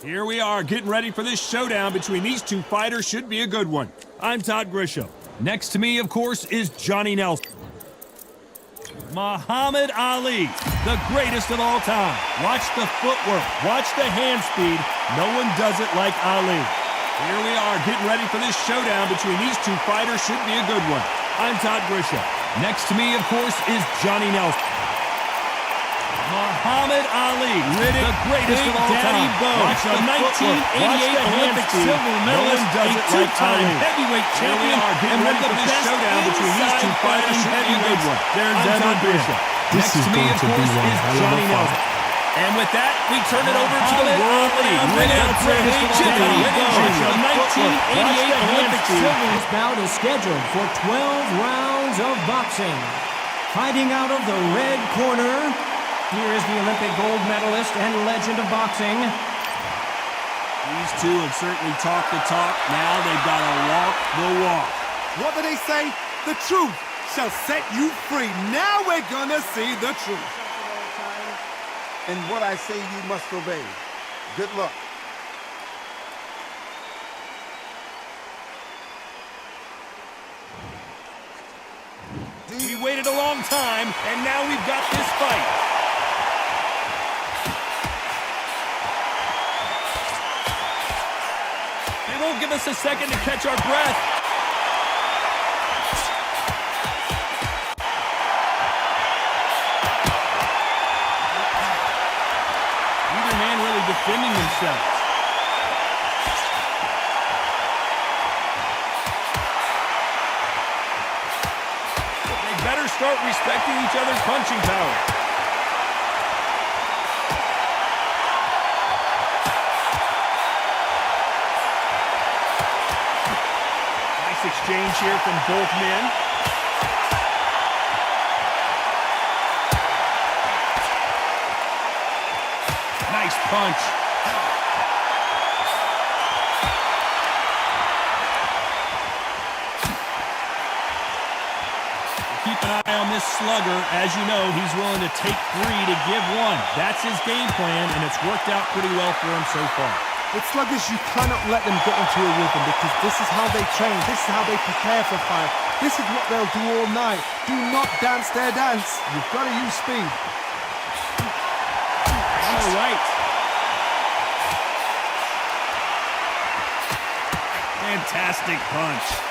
Here we are, getting ready for this showdown between these two fighters. Should be a good one. I'm Todd Grisham. Next to me, of course, is Johnny Nelson. Muhammad Ali, the greatest of all time. Watch the footwork, watch the hand speed. No one does it like Ali. Here we are, getting ready for this showdown between these two fighters. Should be a good one. I'm Todd Grisham. Next to me, of course, is Johnny Nelson. Muhammad Ali, the greatest of all time. Watch the 1988 Olympic silver medalist, a two-time heavyweight champion, and one of the best showdown between these two fighters. Should be a good one. There's ever been. Next to me, of course, is Johnny Nelson. And with that, we turn it over to the world renowned greatest champion, the 1988 Olympic silver. This bout is scheduled for 12 rounds of boxing. Fighting out of the red corner, here is the Olympic gold medalist and legend of boxing. These two have certainly talked the talk. Now they've got to walk the walk. What do they say? The truth shall set you free. Now we're gonna see the truth. And what I say you must obey. Good luck. We waited a long time, and now we've got this fight. They won't give us a second to catch our breath. Neither man really defending themselves. They better start respecting each other's punching power. Exchange here from both men. Nice punch. Keep an eye on this slugger. As you know, he's willing to take 3 to give 1. That's his game plan, and it's worked out pretty well for him so far. With sluggers, you cannot let them get into a rhythm because this is how they train. This is how they prepare for fight. This is what they'll do all night. Do not dance their dance. You've got to use speed. All right. Fantastic punch.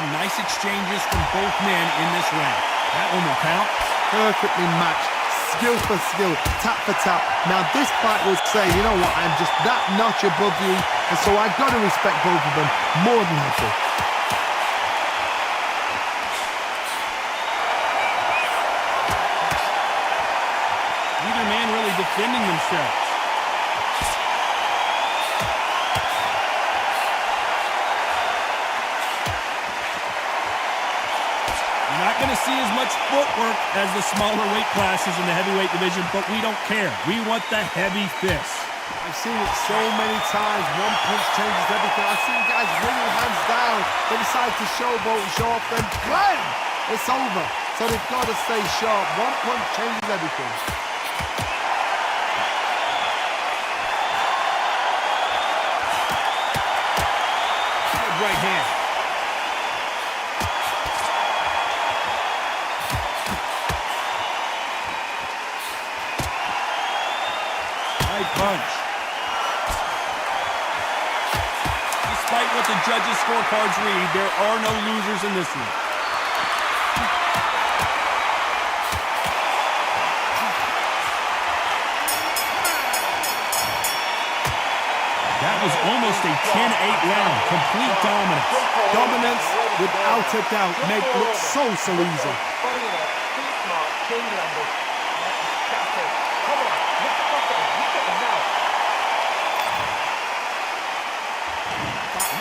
Nice exchanges from both men in this round. That one will count. Perfectly matched. Skill for skill. Tap for tap. Now this fight will say, you know what, I'm just that notch above you, and so I've got to respect both of them more than happy. Neither man really defending themselves. Not going to see as much footwork as the smaller weight classes in the heavyweight division, but we don't care. We want the heavy fists. I've seen it so many times. One punch changes everything. I've seen guys wringing hands down. They decide to showboat and show off, then blam! It's over. So they've got to stay sharp. One punch changes everything. Good right hand. Punch. Despite what the judges' scorecards read, there are no losers in this one. That was almost a 10-8 round. Complete dominance. Dominance, without a doubt, made it look so easy.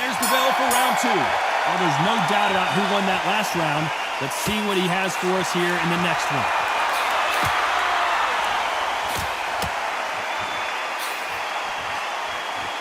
There's the bell for round 2. Well, there's no doubt about who won that last round. Let's see what he has for us here in the next one.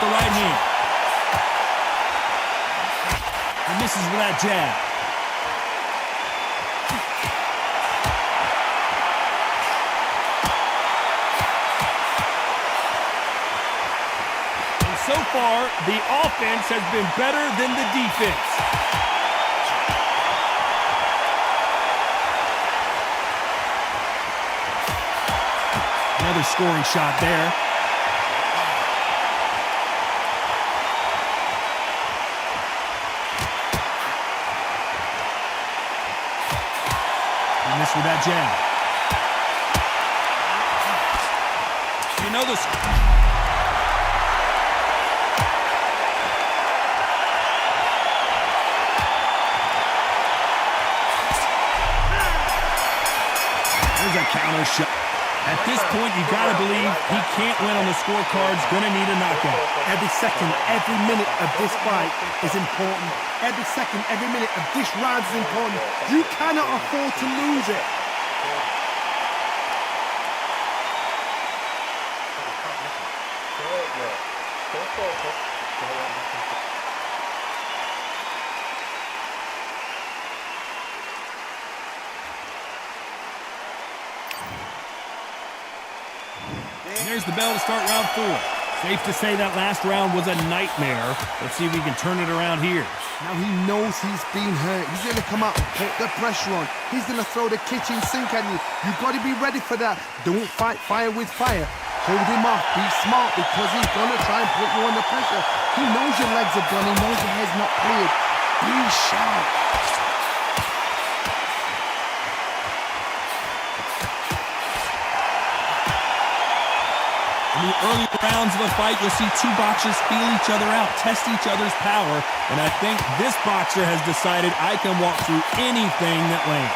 with the right hand. He misses with that jab. And so far, the offense has been better than the defense. Another scoring shot there. He missed with that jab. You know this. There's a counter shot. At this point, you got to believe he can't win on the scorecards, going to need a knockout. Every second, every minute of this fight is important. Every second, every minute of this round is important. You cannot afford to lose it. There's the bell to start round 4. Safe to say that last round was a nightmare. Let's see if we can turn it around here. Now he knows he's been hurt. He's going to come out and put the pressure on. He's going to throw the kitchen sink at you. You've got to be ready for that. Don't fight fire with fire. Hold him off. Be smart because he's going to try and put you under pressure. He knows your legs are gone. He knows your head's not cleared. Be sharp. In the early rounds of a fight, you'll see two boxers feel each other out, test each other's power, and I think this boxer has decided I can walk through anything that lands.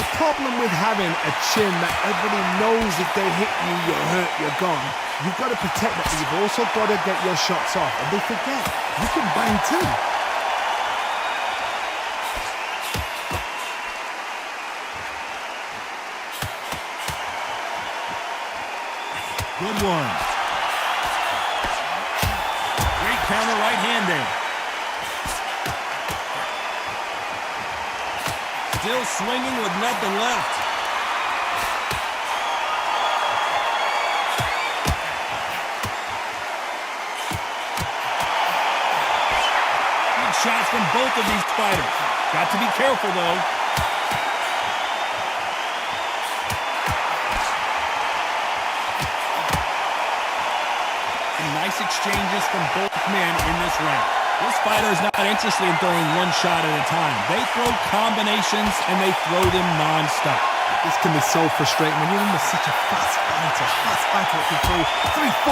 The problem with having a chin that everybody knows if they hit you, you're hurt, you're gone. You've got to protect that, but you've also got to get your shots off. And they forget, you can bang too. Good one. Great counter right hand there. Still swinging with nothing left. Good shots from both of these fighters. Got to be careful, though. Nice exchanges from both men in this round. This fighter is not interested in throwing one shot at a time. They throw combinations, and they throw them non-stop. This can be so frustrating when you're in such a fast fighter that can throw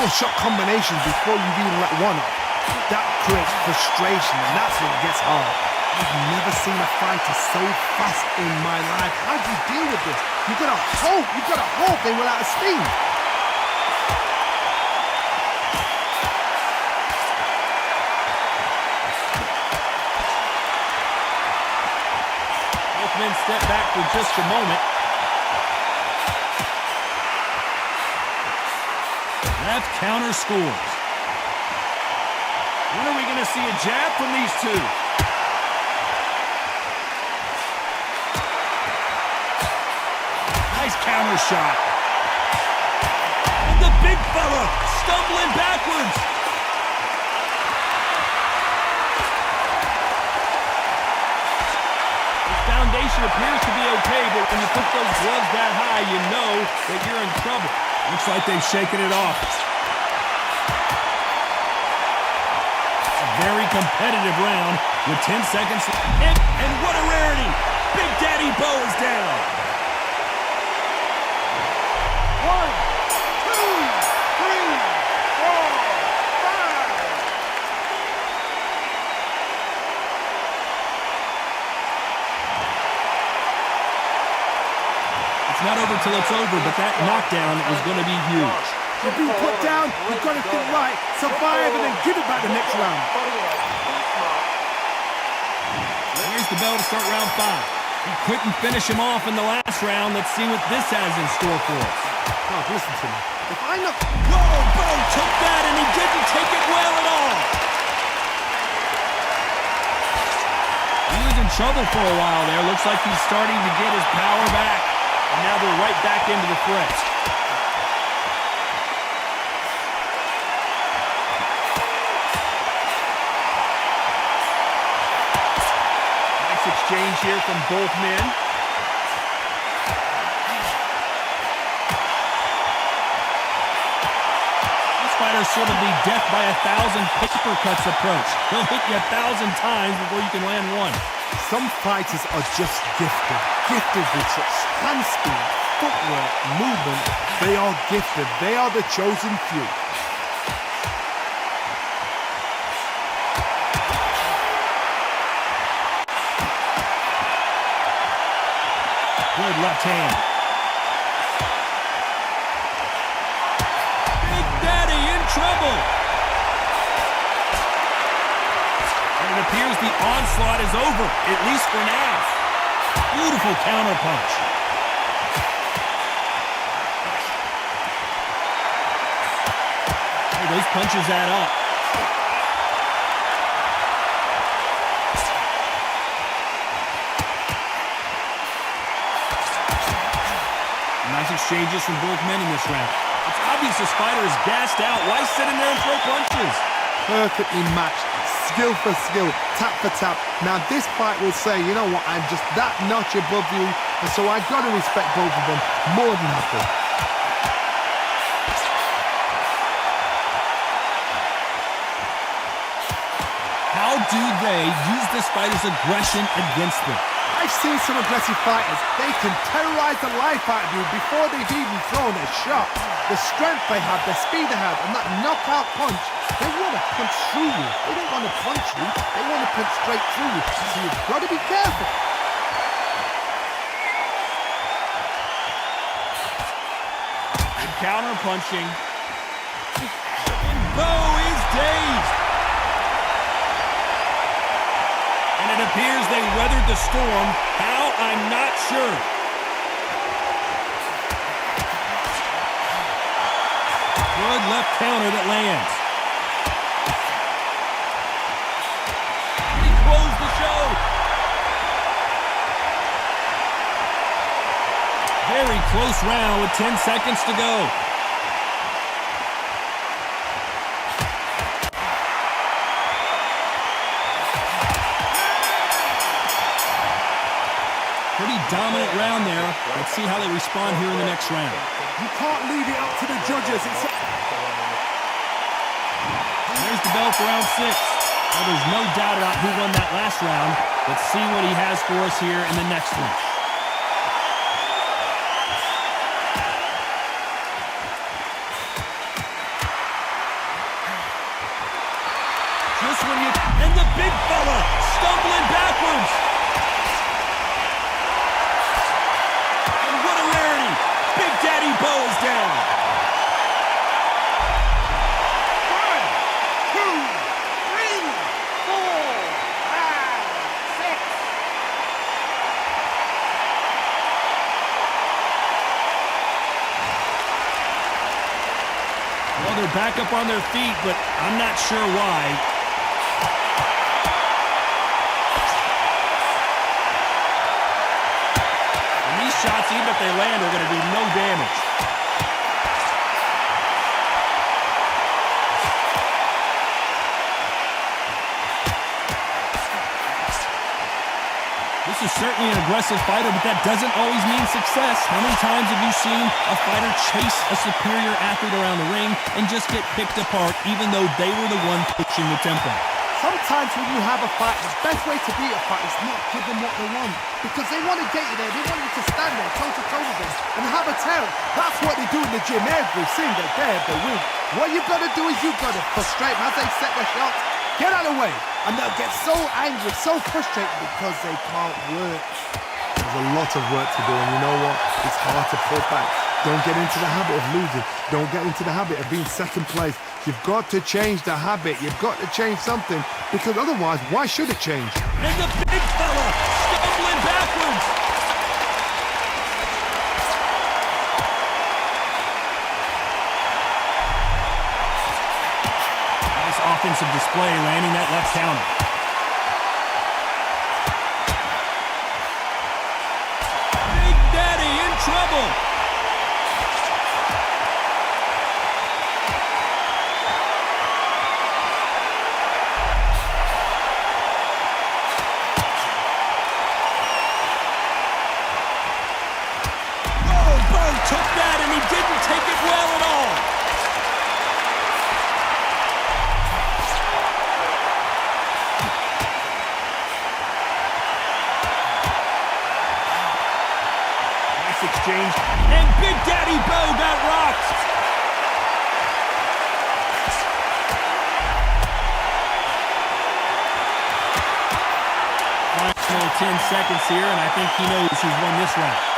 3-4 shot combinations before you've even let one off. That creates frustration, and that's when it gets hard. I've never seen a fighter so fast in my life. How do you deal with this? You've got to hope they will out of steam. Men step back for just a moment. Left counter scores. When are we going to see a jab from these two? Nice counter shot. And the big fella stumbling backwards. Foundation appears to be okay, but when you put those gloves that high, you know that you're in trouble. Looks like they've shaken it off. A very competitive round with 10 seconds left. And what a rarity! Big Daddy Bo is down. 1, 2, 3, 4, 5. Not over till it's over, but that knockdown is going to be huge. You've been put down, you've got to think right, survive, and then give it back the next round. Here's the bell to start round 5. He couldn't finish him off in the last round. Let's see what this has in store for us. Oh, listen to me. If I know... Whoa, Bo took that and he didn't take it well at all. He was in trouble for a while there. Looks like he's starting to get his power back. And now they're right back into the fray. Nice exchange here from both men. Fighter's sort of the death by 1,000 paper cuts approach. He'll hit you 1,000 times before you can land one. Some fighters are just gifted. Gifted with such hand speed, footwork, movement. They are gifted. They are the chosen few. Good left hand. Trouble. And it appears the onslaught is over, at least for now. Beautiful counter punch. Hey, those punches add up. Nice exchanges from both men in this round. It's obvious this fighter is gassed out. Why sit in there and throw punches? Perfectly matched. Skill for skill. Tap for tap. Now this fight will say, you know what, I'm just that notch above you. And so I've got to respect both of them more than nothing. How do they use this fighter's aggression against them? I've seen some aggressive fighters. They can terrorize the life out of you before they've even thrown a shot. The strength they have, the speed they have, and that knockout punch, they want to punch through you. They don't want to punch you. They want to punch straight through you. So you've got to be careful. Good counter punching. And Bo is dazed. And it appears they weathered the storm. How? I'm not sure. Good left counter that lands. He closed the show. Very close round with 10 seconds to go. Pretty dominant round there. Let's see how they respond here in the next round. You can't leave it up to the judges. There's the bell for round 6. Well, there's no doubt about who won that last round. Let's see what he has for us here in the next one. Just when you... And the big fella stumbling backwards. And what a rarity. Big Daddy Bo is down. 1, 2, 3, 4, 5, 6. Well, they're back up on their feet, but I'm not sure why. Shots, even if they land, are going to do no damage. This is certainly an aggressive fighter, but that doesn't always mean success. How many times have you seen a fighter chase a superior athlete around the ring and just get picked apart, even though they were the one pushing the tempo? Sometimes when you have a fight, the best way to beat a fight is not give them what they want. Because they want to get you there. They want you to stand there toe-to-toe with them and have a terror. That's what they do in the gym every single day of the week. What you've got to do is you've got to frustrate them as they set their shots. Get out of the way. And they'll get so angry, so frustrated because they can't work. There's a lot of work to do, and you know what? It's hard to pull back. Don't get into the habit of losing. Don't get into the habit of being second place. You've got to change the habit. You've got to change something, because otherwise, why should it change? And the big fella stumbling backwards. offensive display, landing that left counter. Big Daddy in trouble. Took that, and he didn't take it well at all. Nice exchange. And Big Daddy Bo got rocked. Final 10 seconds here, and I think he knows who's won this round.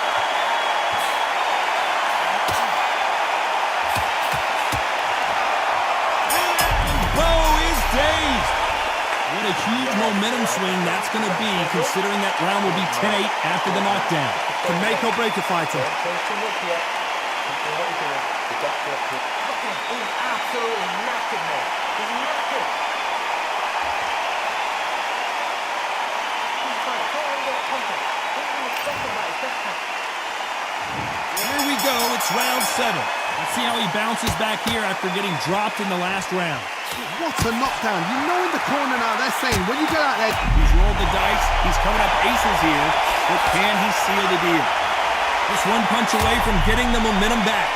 What a huge momentum swing that's going to be, considering that round will be 10-8 after the knockdown. The make or break a fighter. Looking, he's absolutely knackered, man. He's knackered. He's trying to get a contact. He's going to stop him by his best time. Here we go, it's round 7. Let's see how he bounces back here after getting dropped in the last round. What a knockdown. You know in the corner now, they're saying, when you get out there... He's rolled the dice. He's coming up aces here. But can he seal the deal? Just one punch away from getting the momentum back.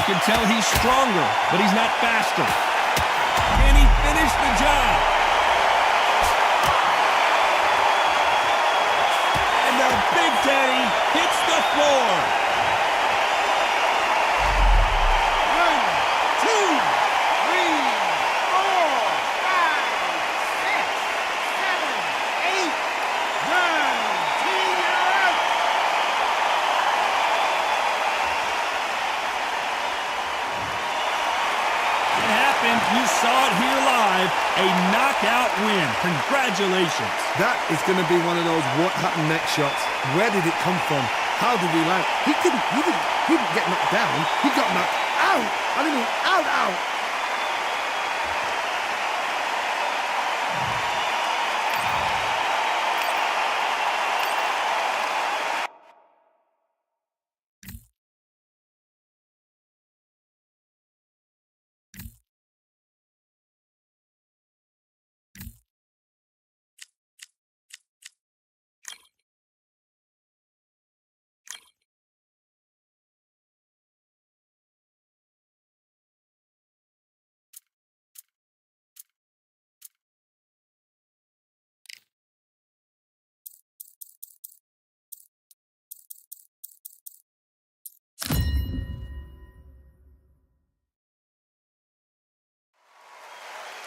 You can tell he's stronger, but he's not faster. Can he finish the job? Big Daddy hits the floor. 1, 2, 3, 4, 5, 6, 7, 8, 9, 10, you're out. It happened. You saw it here live. A knockout win. Congratulations. That is going to be one of those what happened next shots. Where did it come from? How did he land? He didn't get knocked down. He got knocked out. I mean, out.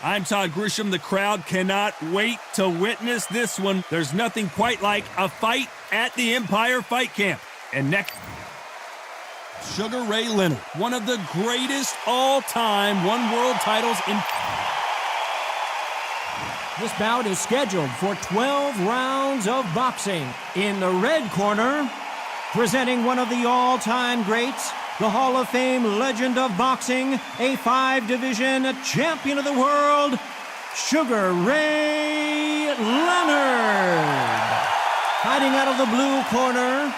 I'm Todd Grisham. The crowd cannot wait to witness this one. There's nothing quite like a fight at the Empire Fight Camp. And next, Sugar Ray Leonard, one of the greatest all-time, won world titles in... This bout is scheduled for 12 rounds of boxing. In the red corner, presenting one of the all-time greats, the Hall of Fame legend of boxing, a 5-division champion of the world, Sugar Ray Leonard. Fighting out of the blue corner,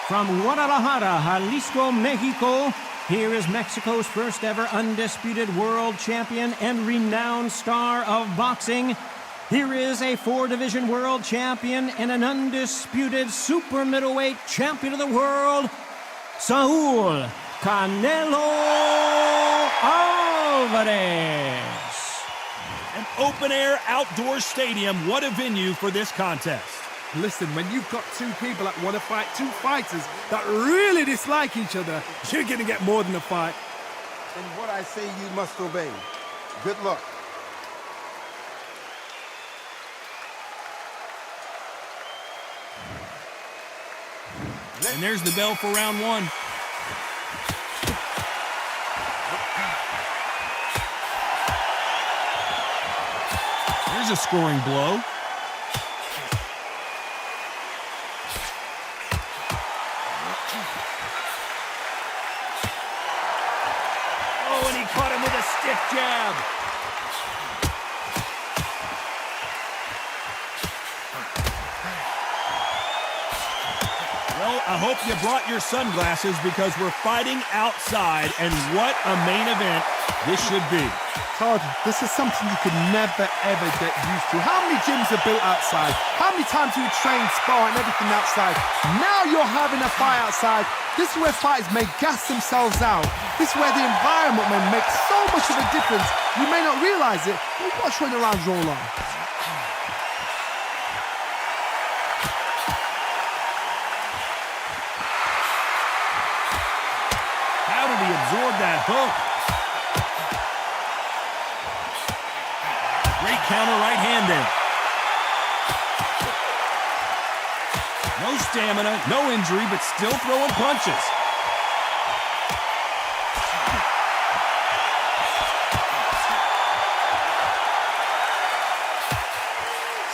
from Guadalajara, Jalisco, Mexico, here is Mexico's first ever undisputed world champion and renowned star of boxing. Here is a 4-division world champion and an undisputed super middleweight champion of the world, Saul Canelo Alvarez. An open-air outdoor stadium. What a venue for this contest. Listen, when you've got two people that want to fight, two fighters that really dislike each other, you're going to get more than a fight. And what I say you must obey. Good luck. And there's the bell for round 1. There's a scoring blow. Oh, and he caught him with a stiff jab. Well, I hope you brought your sunglasses because we're fighting outside, and what a main event this should be. Todd, this is something you could never, ever get used to. How many gyms are built outside? How many times do you train, spar, and everything outside? Now you're having a fight outside. This is where fighters may gas themselves out. This is where the environment may make so much of a difference. You may not realize it, but watch when the rounds roll on. How did he absorb that hook? Great counter right hand there. No stamina, no injury, but still throwing punches.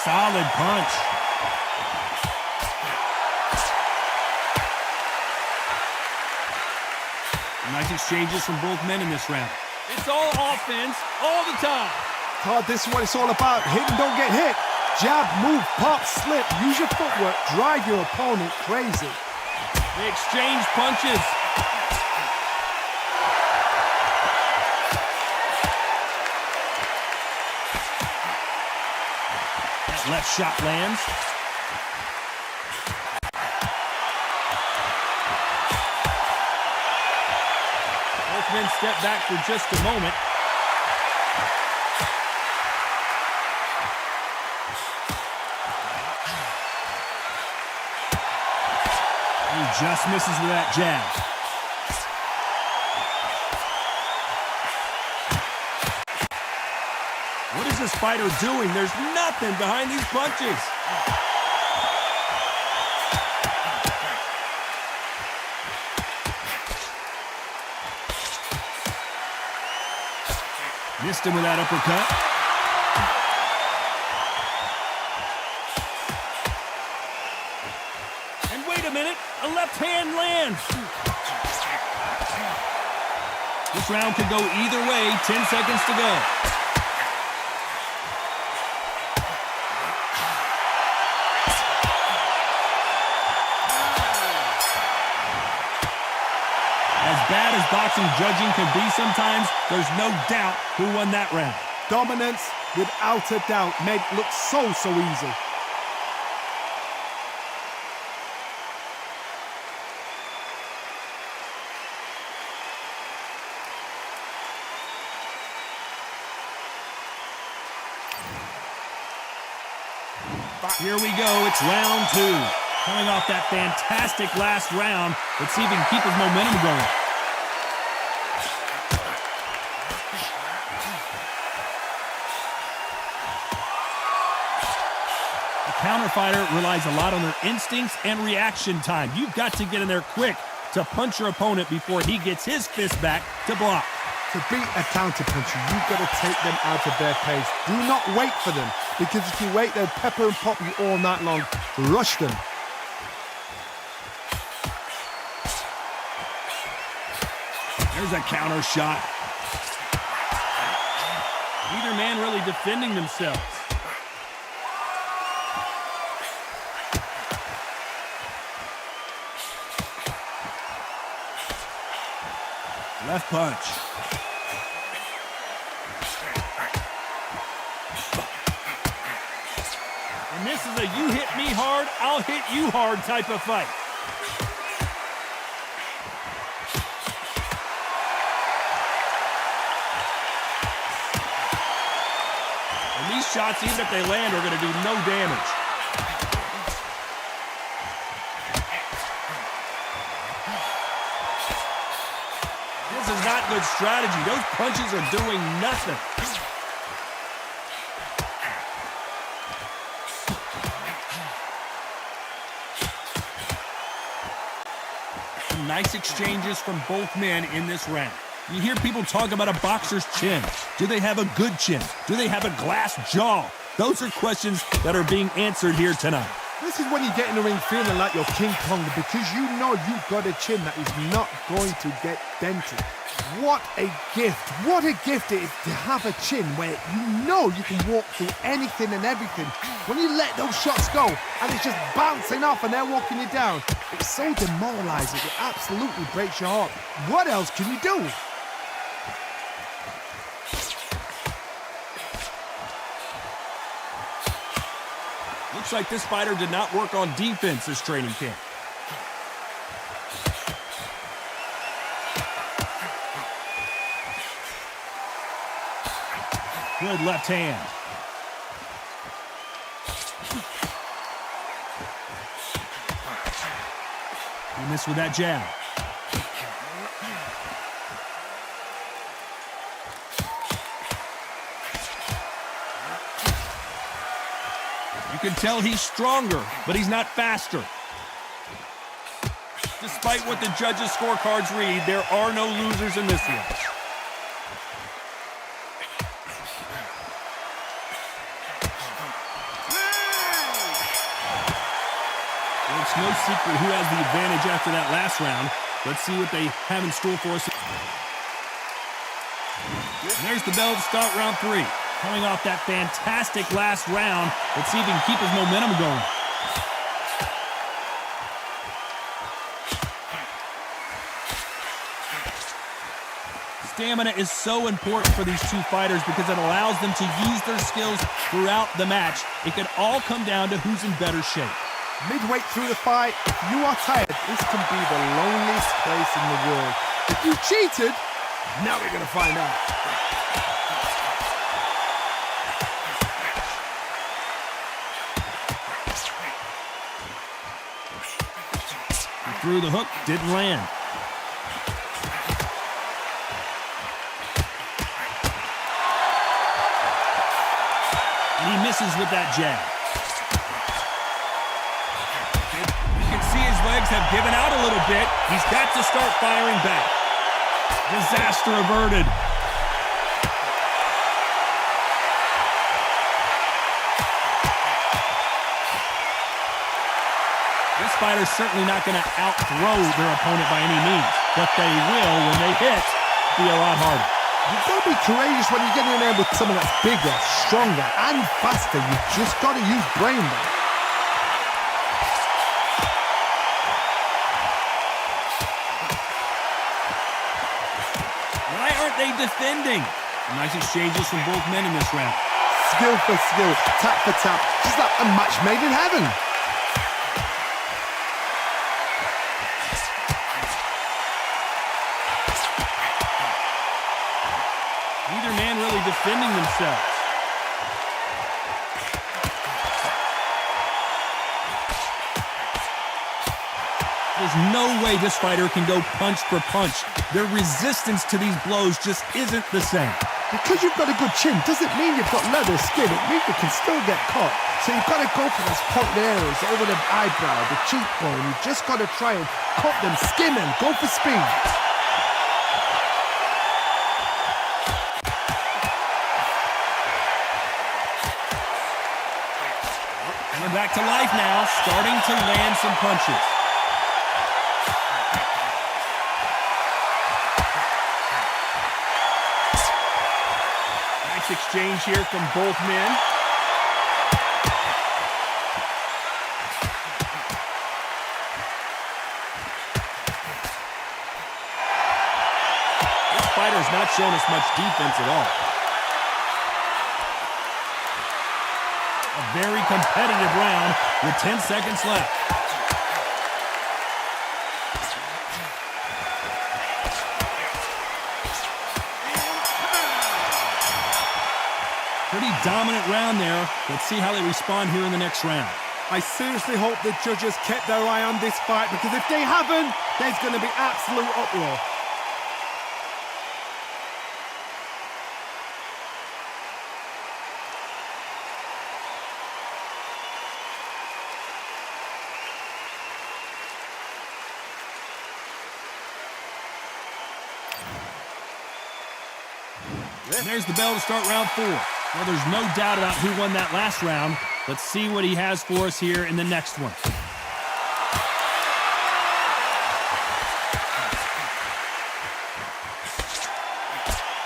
Solid punch. Nice exchanges from both men in this round. It's all offense, all the time. Todd, this is what it's all about. Hit and don't get hit. Jab, move, pop, slip. Use your footwork. Drive your opponent crazy. They exchange punches. That left shot lands. Both men step back for just a moment. He just misses with that jab. What is this fighter doing? There's nothing behind these punches. Missed him with that uppercut. And wait a minute, a left hand lands. This round could go either way, 10 seconds to go. As bad as boxing judging can be sometimes, there's no doubt who won that round. Dominance, without a doubt, made it look so easy. Here we go, it's round two. Coming off that fantastic last round, let's see if he can keep his momentum going. The counter fighter relies a lot on their instincts and reaction time. You've got to get in there quick to punch your opponent before he gets his fist back to block. To beat a counter-puncher, you've got to take them out of their pace. Do not wait for them, because if you wait, they'll pepper and pop you all night long. Rush them. There's a counter shot. Neither man really defending themselves. Left punch. And this is a you hit me hard, I'll hit you hard type of fight. And these shots, even if they land, are going to do no damage. This is not good strategy. Those punches are doing nothing. Nice exchanges from both men in this round. You hear people talk about a boxer's chin. Do they have a good chin? Do they have a glass jaw? Those are questions that are being answered here tonight. This is when you get in the ring feeling like you're King Kong because you know you've got a chin that is not going to get dented. What a gift. What a gift it is to have a chin where you know you can walk through anything and everything. When you let those shots go and it's just bouncing off and they're walking you down, it's so demoralizing. It absolutely breaks your heart. What else can you do? Looks like this fighter did not work on defense this training camp. Good left hand. He missed with that jab. You can tell he's stronger, but he's not faster. Despite what the judges' scorecards read, there are no losers in this one. Well, it's no secret who has the advantage after that last round. Let's see what they have in store for us. And there's the bell to start round 3. Coming off that fantastic last round, let's see if he can keep his momentum going. Stamina is so important for these two fighters because it allows them to use their skills throughout the match. It could all come down to who's in better shape. Midway through the fight, if you are tired, this can be the loneliest place in the world. If you cheated, now we're going to find out. Through the hook, didn't land. And he misses with that jab. You can see his legs have given out a little bit. He's got to start firing back. Disaster averted. This fighter's certainly not going to outthrow their opponent by any means, but they will, when they hit, be a lot harder. You've got to be courageous when you get in there with someone that's bigger, stronger, and faster. You've just got to use brain there. Why aren't they defending? Nice exchanges from both men in this round. Skill for skill, tap for tap, just like a match made in heaven. Neither man really defending themselves. There's no way this fighter can go punch for punch. Their resistance to these blows just isn't the same. Because you've got a good chin doesn't mean you've got leather skin. It means you can still get caught. So you've got to go for those pointed areas over the eyebrow, the cheekbone. You've just got to try and cut them, skim them, go for speed. Coming back to life now, starting to land some punches. Nice exchange here from both men. This fighter's not shown us much defense at all. A very competitive round with 10 seconds left. Pretty dominant round there. Let's see how they respond here in the next round. I seriously hope the judges kept their eye on this fight, because if they haven't, there's going to be absolute uproar. And there's the bell to start round 4. Well, there's no doubt about who won that last round, Let's see what he has for us here in the next one.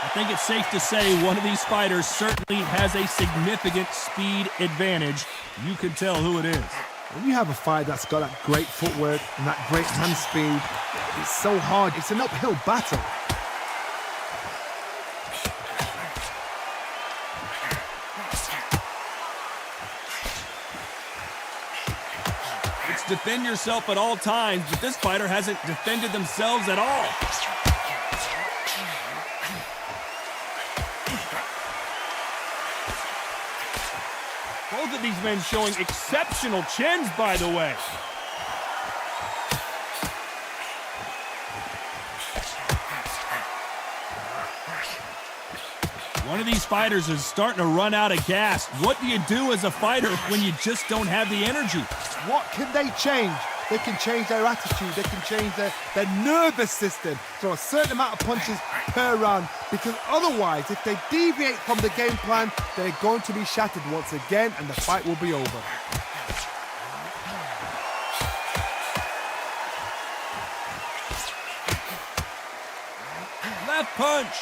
I think it's safe to say one of these fighters certainly has a significant speed advantage. You can tell who it is. When you have a fight that's got that great footwork and that great hand speed, it's so hard. It's an uphill battle. It's defend yourself at all times, but this fighter hasn't defended themselves at all. Both of these men showing exceptional chins, by the way. One of these fighters is starting to run out of gas. What do you do as a fighter when you just don't have the energy? What can they change? They can change their attitude. They can change their nervous system. Throw a certain amount of punches per round. Because otherwise, if they deviate from the game plan, they're going to be shattered once again and the fight will be over. Left punch.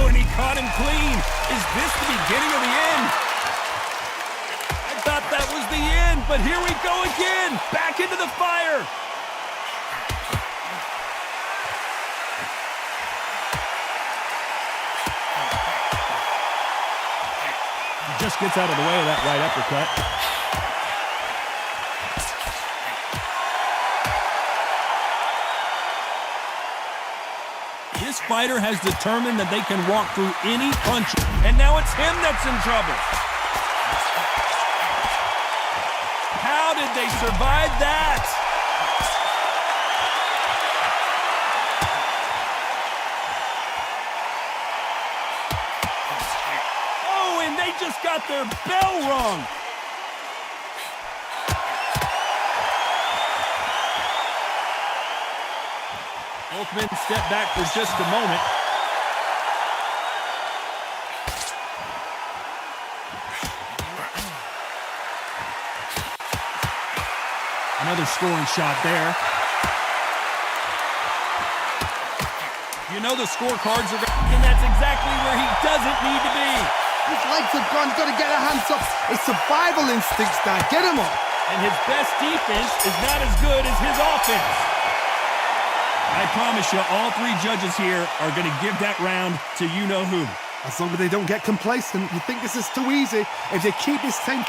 Oh, and he caught him clean. Is this the beginning of the end? I thought that was the end, but here we go again. Back into the fire. He just gets out of the way of that right uppercut. This fighter has determined that they can walk through any punch, and now it's him that's in trouble. How did they survive that? Oh, and they just got their bell rung. Both men step back for just a moment. Another scoring shot there. You know the scorecards are, and that's exactly where he doesn't need to be. His legs have gone. He's got to get a hands up. It's survival instincts now. Get him up. And his best defense is not as good as his offense. I promise you, all three judges here are going to give that round to you-know-who. As long as they don't get complacent, you think this is too easy. If they keep this thing...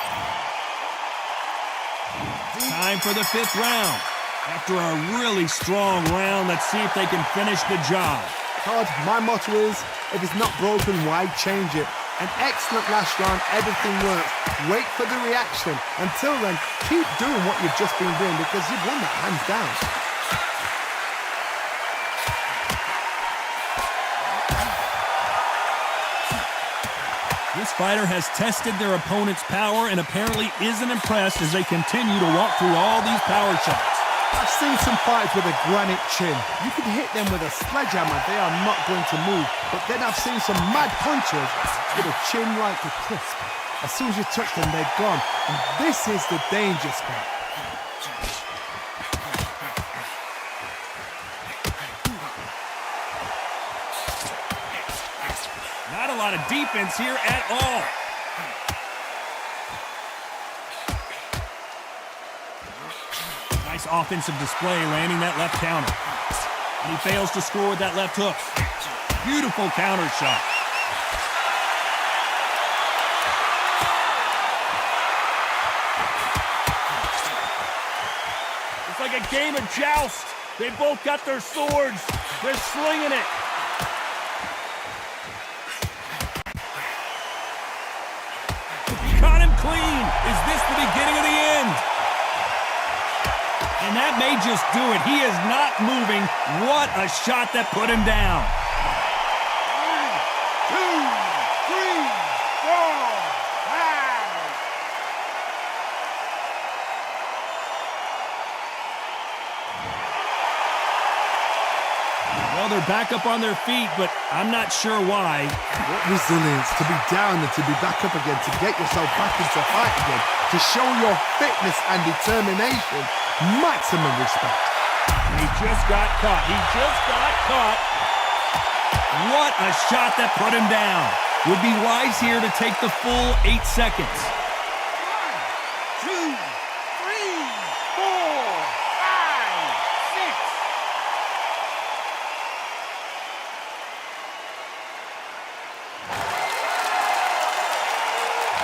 Time for the fifth round. After a really strong round, let's see if they can finish the job. Todd, my motto is, if it's not broken, why change it? An excellent last round, everything works. Wait for the reaction. Until then, keep doing what you've just been doing because you've won that hands down. This fighter has tested their opponent's power and apparently isn't impressed as they continue to walk through all these power shots. I've seen some fighters with a granite chin. You can hit them with a sledgehammer, they are not going to move. But then I've seen some mad punchers with a chin like a crisp. As soon as you touch them, they're gone. And this is the danger spot. Not a lot of defense here at all. Nice offensive display, landing that left counter. And he fails to score with that left hook. Beautiful counter shot. It's like a game of joust. They both got their swords. They're slinging it. Caught him clean. Is this the beginning of the end? And that may just do it. He is not moving. What a shot that put him down. 1, 2, 3, 4, 5. Well, Well, they're back up on their feet, but I'm not sure why. What resilience to be down and to be back up again, to get yourself back into fight again, to show your fitness and determination. Maximum respect. He just got caught. He just got caught. What a shot that put him down. Would be wise here to take the full 8 seconds. 1, 2, 3, 4, 5, 6.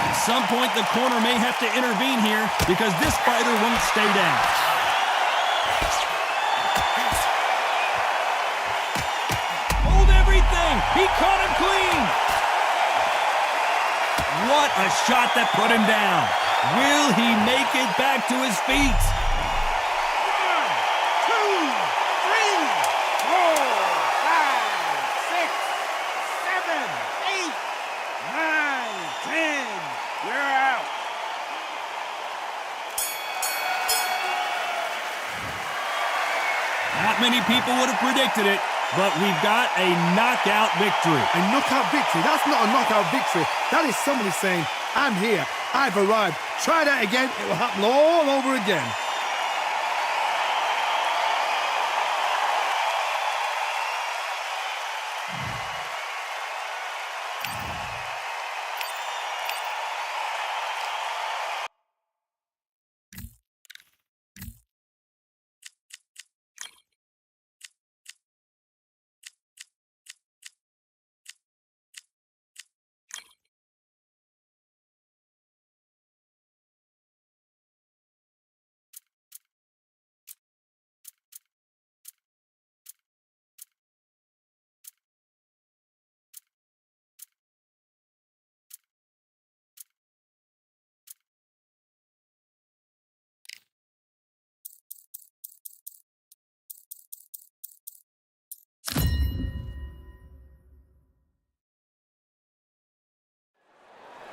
At some point, the corner may have to intervene here because this fighter won't stay down. Hold everything. He caught him clean. What a shot that put him down. Will he make it back to his feet? 1, 2, 3, 4, 5, 6, 7, 8, 9, 10. You're out. Not many people would have predicted it, but we've got a knockout victory. A knockout victory. That's not a knockout victory. That is somebody saying, I'm here. I've arrived. Try that again. It will happen all over again.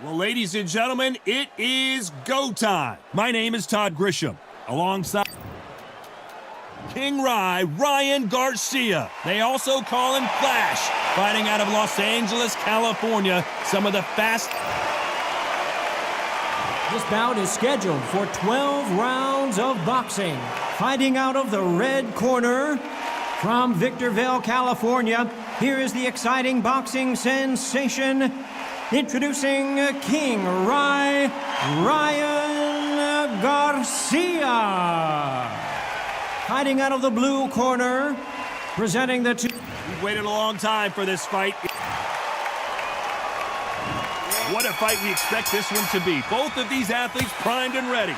Well, ladies and gentlemen, it is go time. My name is Todd Grisham, alongside King Ryan Garcia. They also call him Flash, fighting out of Los Angeles, California. Some of the fast... This bout is scheduled for 12 rounds of boxing. Fighting out of the red corner, from Victorville, California, here is the exciting boxing sensation. Introducing King Ryan Garcia. Fighting out of the blue corner, presenting the two... We've waited a long time for this fight. What a fight we expect this one to be. Both of these athletes primed and ready.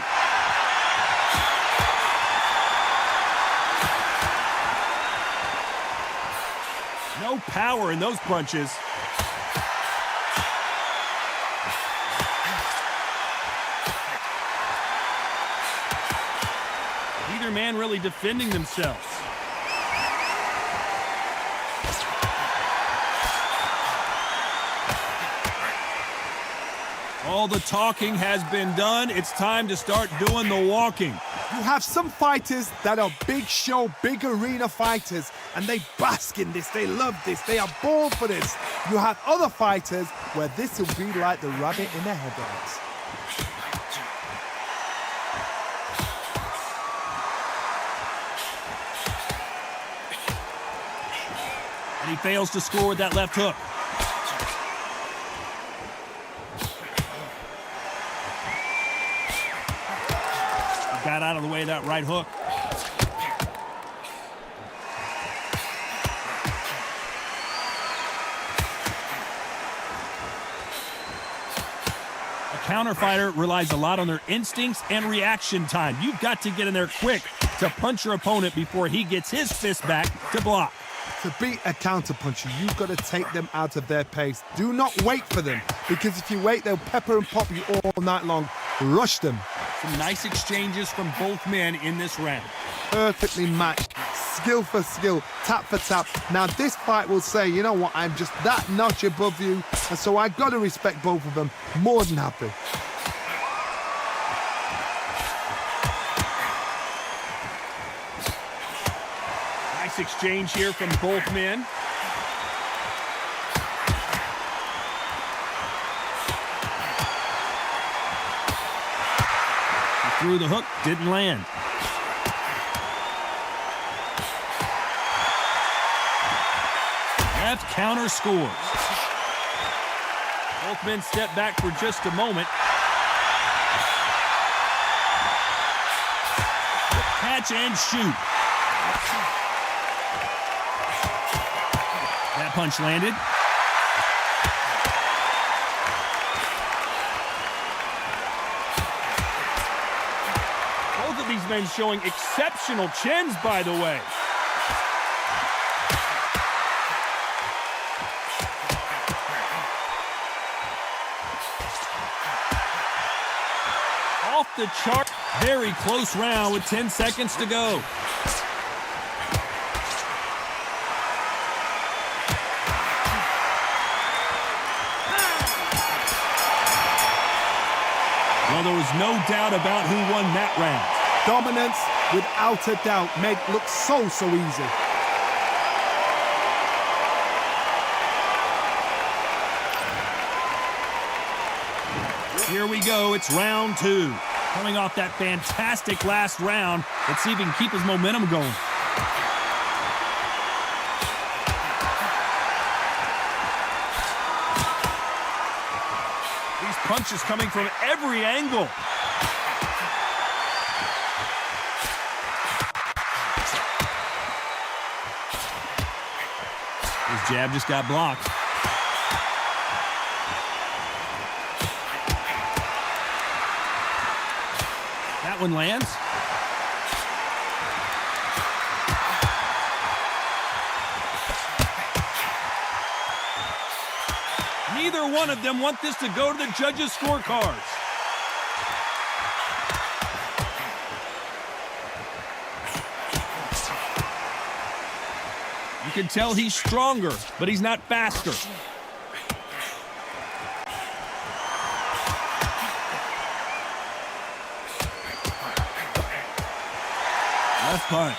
No power in those punches. Neither man really defending themselves. All the talking has been done. It's time to start doing the walking. You have some fighters that are big show, big arena fighters, and they bask in this, they love this, they are born for this. You have other fighters where this will be like the rabbit in the headlights. And he fails to score with that left hook. He got out of the way of that right hook. A counter fighter relies a lot on their instincts and reaction time. You've got to get in there quick to punch your opponent before he gets his fist back to block. To beat a counterpuncher, you've got to take them out of their pace. Do not wait for them, because if you wait, they'll pepper and pop you all night long. Rush them. Some nice exchanges from both men in this round. Perfectly matched, skill for skill, tap for tap. Now this fight will say, you know what, I'm just that notch above you, and so I got to respect both of them. More than happy. Nice Nice exchange here from both men. He threw the hook, didn't land. Left counter scores. Both men step back for just a moment. Catch and shoot. That punch landed. Both of these men showing exceptional chins, by the way. Off the chart. Very close round with 10 seconds to go. Well, there was no doubt about who won that round. Dominance, without a doubt, made it look so easy. Here we go, it's round 2. Coming off that fantastic last round, let's see if he can keep his momentum going. These punches coming from every angle. His jab just got blocked. That one lands. Neither one of them want this to go to the judges' scorecards. You can tell he's stronger, but he's not faster. Left punch.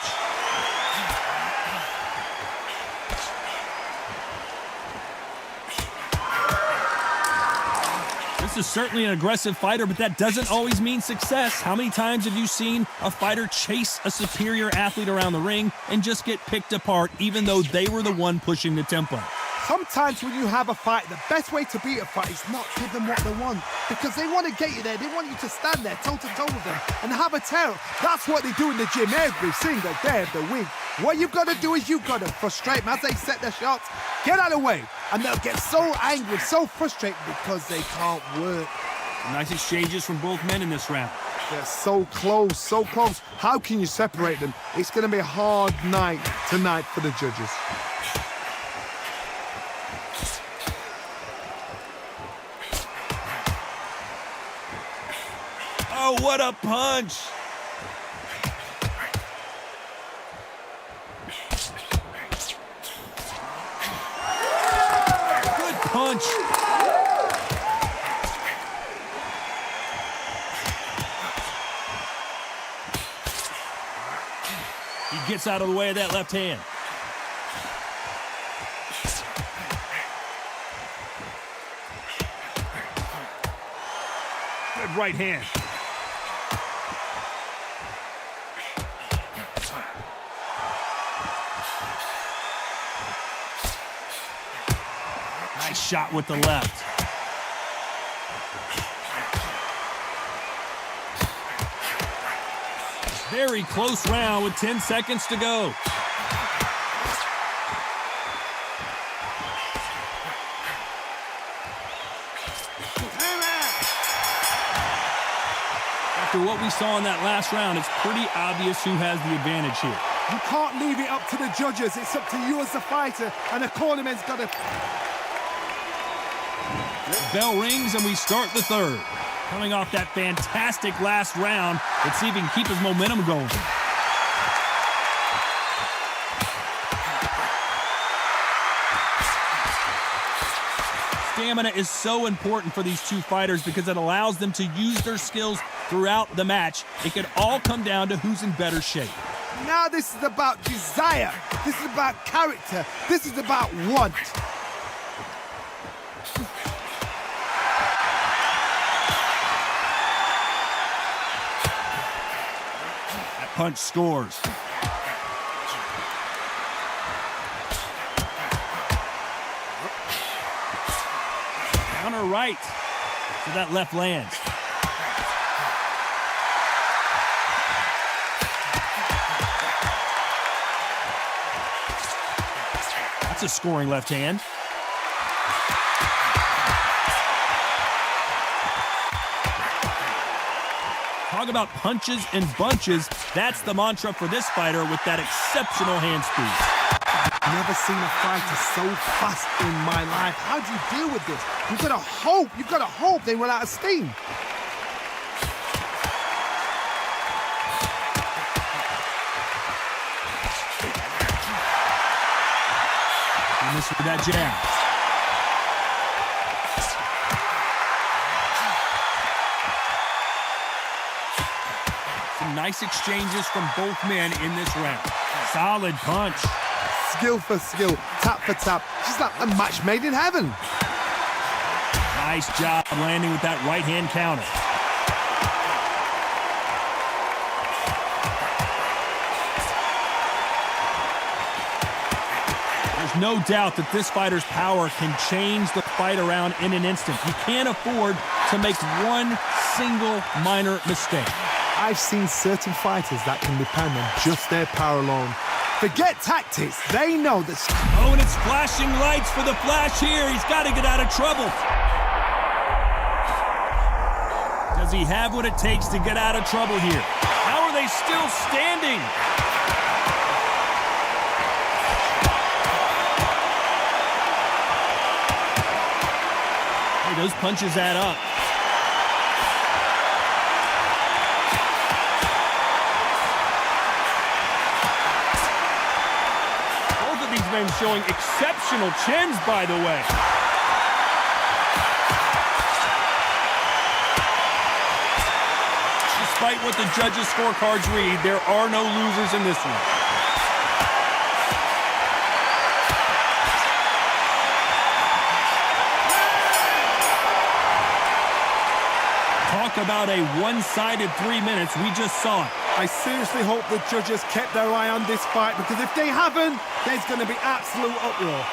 This is certainly an aggressive fighter, but that doesn't always mean success. How many times have you seen a fighter chase a superior athlete around the ring and just get picked apart even though they were the one pushing the tempo? Sometimes when you have a fight, the best way to beat a fight is not give them what they want, because they want to get you there. They want you to stand there toe-to-toe with them and have a tail. That's what they do in the gym every single day of the week. What you've got to do is you've got to frustrate them as they set their shots. Get out of the way, and they'll get so angry, so frustrated because they can't work. Nice exchanges from both men in this round. They're so close, so close. How can you separate them? It's going to be a hard night tonight for the judges. Oh, what a punch! Good punch. He gets out of the way of that left hand. Good right hand. Nice shot with the left. Very close round with 10 seconds to go. After what we saw in that last round, it's pretty obvious who has the advantage here. You can't leave it up to the judges. It's up to you as the fighter, and the cornerman's got to... Bell rings and we start the third. Coming off that fantastic last round, let's see if he can keep his momentum going. Stamina is so important for these two fighters because it allows them to use their skills throughout the match. It could all come down to who's in better shape. Now this is about desire. This is about character. This is about want. That punch scores. Counter right. So that left lands. That's a scoring left hand. Talk about punches and bunches. That's the mantra for this fighter with that exceptional hand speed. Never seen a fighter so fast in my life. How do you deal with this? You've got to hope they run out of steam. He missed with that jab. Some nice exchanges from both men in this round. Solid punch. Skill for skill, tap for tap. Just like a match made in heaven. Nice job landing with that right hand counter. There's no doubt that this fighter's power can change the fight around in an instant. You can't afford to make one single minor mistake. I've seen certain fighters that can depend on just their power alone. Forget tactics. They know this. Oh, and it's flashing lights for the flash here. He's got to get out of trouble. Does he have what it takes to get out of trouble here? How are they still standing? Hey, those punches add up. Men showing exceptional chins, by the way. Despite what the judges' scorecards read, there are no losers in this one. Talk about a one-sided 3 minutes. We just saw it. I seriously hope the judges kept their eye on this fight, because if they haven't, there's going to be absolute uproar.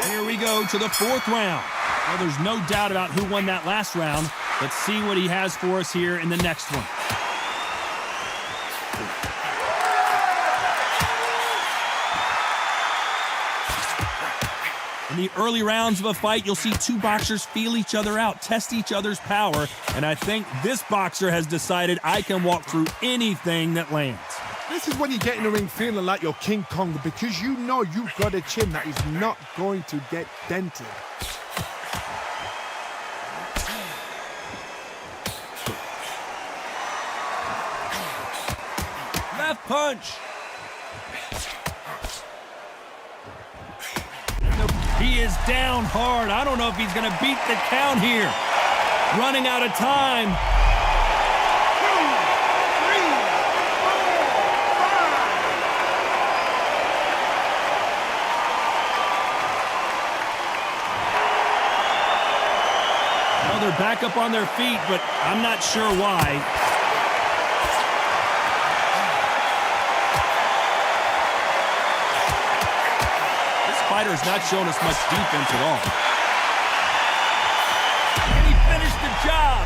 Here we go to the fourth round. Well, there's no doubt about who won that last round. Let's see what he has for us here in the next one. In the early rounds of a fight, you'll see two boxers feel each other out, test each other's power, and I think this boxer has decided I can walk through anything that lands. This is when you get in the ring feeling like you're King Kong, because you know you've got a chin that is not going to get dented. Left punch. He is down hard. I don't know if he's going to beat the count here. Running out of time. 2, 3, 4, 5. Well, they're back up on their feet, but I'm not sure why. Fighter has not shown us much defense at all. And he finished the job.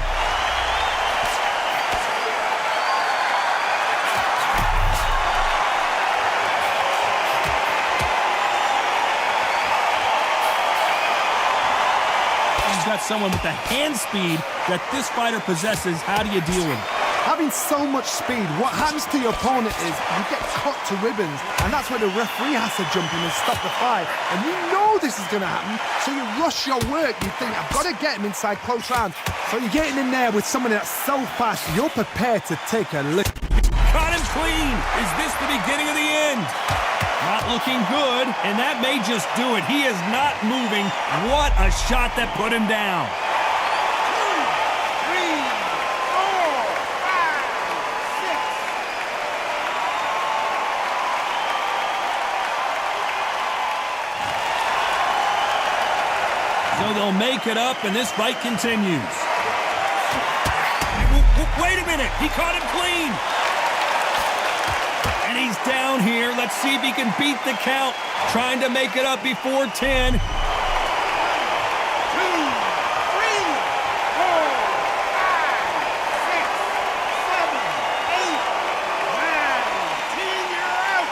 He's got someone with the hand speed that this fighter possesses. How do you deal with it? Having so much speed, what happens to your opponent is you get cut to ribbons, and that's where the referee has to jump in and stop the fight. And you know this is going to happen, so you rush your work. You think, I've got to get him inside close rounds. So you're getting in there with someone that's so fast, you're prepared to take a lick. Caught him clean. Is this the beginning of the end? Not looking good, and that may just do it. He is not moving. What a shot that put him down. 2, 3, 4, 5, 6. So they'll make it up, and this fight continues. Wait a minute. He caught him clean. And he's down here. Let's see if he can beat the count. Trying to make it up before 10. 2, 3, 4, 5, 6, 7, 8, 9, 10. You're out.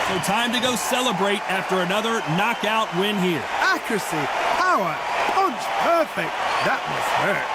So time to go celebrate after another knockout win here. Accuracy, power, punch, perfect. That must hurt.